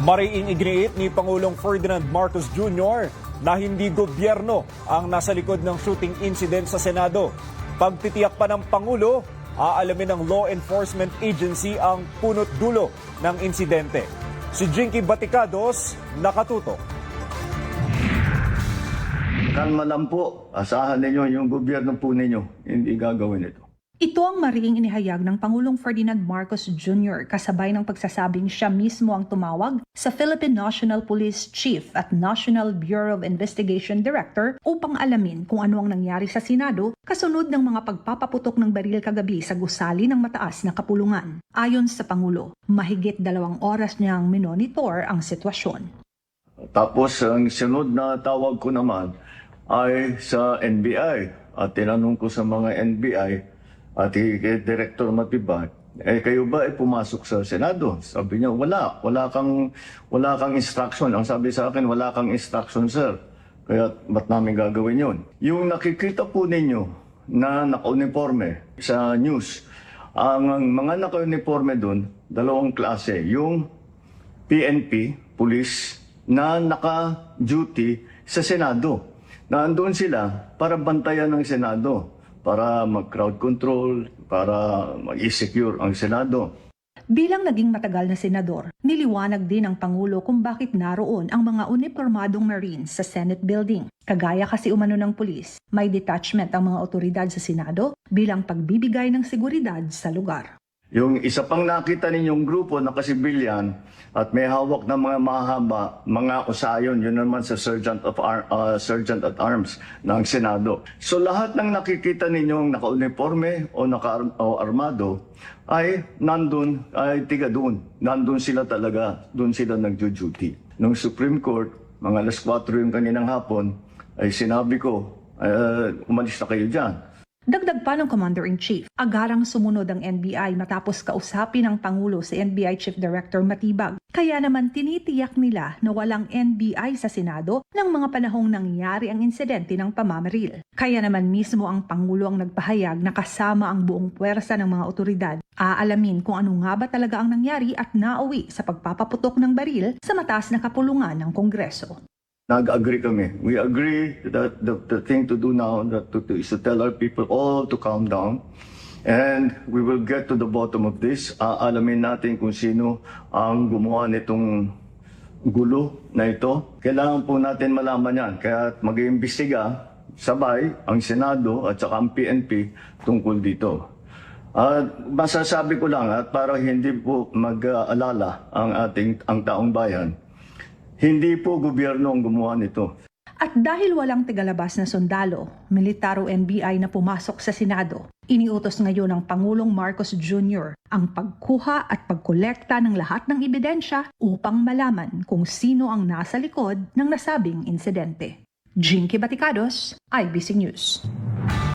Mariing iginiit ni Pangulong Ferdinand Marcos Jr. na hindi gobyerno ang nasa likod ng shooting incident sa Senado. Pagtitiyak pa ng Pangulo, aalamin ng law enforcement agency ang punot dulo ng insidente. Si Jinky Baticados, nakatutok. Kalma lang po, asahan ninyo yung gobyerno po ninyo, hindi gagawin ito. Ito ang mariing inihayag ng Pangulong Ferdinand Marcos Jr. kasabay ng pagsasabing siya mismo ang tumawag sa Philippine National Police Chief at National Bureau of Investigation Director upang alamin kung ano ang nangyari sa Senado kasunod ng mga pagpapaputok ng baril kagabi sa gusali ng mataas na kapulungan. Ayon sa Pangulo, mahigit 2 oras niyang minonitor ang sitwasyon. Tapos ang sunod na tawag ko naman ay sa NBI at tinanong ko sa mga NBI at kay Director Matibag, kayo ba ay pumasok sa Senado? Sabi niya, wala kang instruction. Ang sabi sa akin, wala kang instruction, sir. Kaya ba't namin gagawin yun? Yung nakikita po ninyo na naka-uniforme sa news, ang mga naka-uniforme doon, 2 klase. Yung PNP, police, na naka-duty sa Senado. Naandun sila para bantayan ng Senado, para mag-crowd control, para mag-i-secure ang Senado. Bilang naging matagal na senador, niliwanag din ng Pangulo kung bakit naroon ang mga unipormadong Marines sa Senate building. Kagaya kasi umano ng pulis, may detachment ang mga otoridad sa Senado bilang pagbibigay ng seguridad sa lugar. Yung isa pang nakita ninyong grupo na kasibilyan at may hawak na mga mahaba, mga usayon, yun naman sa Sergeant at Arms ng Senado. So lahat ng nakikita ninyong naka-uniforme o naka-armado ay nandun, ay tiga doon. Nandun sila talaga, doon sila nagjo-duty. Nung Supreme Court, mga alas 4 yung kaninang hapon, ay sinabi ko, umalis na kayo dyan. Dagdag pa ng Commander-in-Chief, agarang sumunod ang NBI matapos kausapin ng Pangulo si NBI Chief Director Matibag. Kaya naman tinitiyak nila na walang NBI sa Senado ng mga panahong nangyari ang insidente ng pamamaril. Kaya naman mismo ang Pangulo ang nagpahayag na kasama ang buong puwersa ng mga otoridad. Aalamin kung ano nga ba talaga ang nangyari at nauwi sa pagpapaputok ng baril sa mataas na kapulungan ng Kongreso. Nag-agree kami. We agree that the thing to do now is to tell our people all to calm down. And we will get to the bottom of this. Alamin natin kung sino ang gumawa nitong gulo na ito. Kailangan po natin malaman yan. Kaya mag-iimbestiga sabay ang Senado at saka ang PNP tungkol dito. Masasabi ko lang at para hindi po mag-alala ang taong bayan, hindi po gobyerno ang gumawa nito. At dahil walang tigalabas na sundalo, militar o NBI na pumasok sa Senado, iniutos ngayon ng Pangulong Marcos Jr. ang pagkuha at pagkolekta ng lahat ng ebidensya upang malaman kung sino ang nasa likod ng nasabing insidente. Jinky Baticados, IBC News.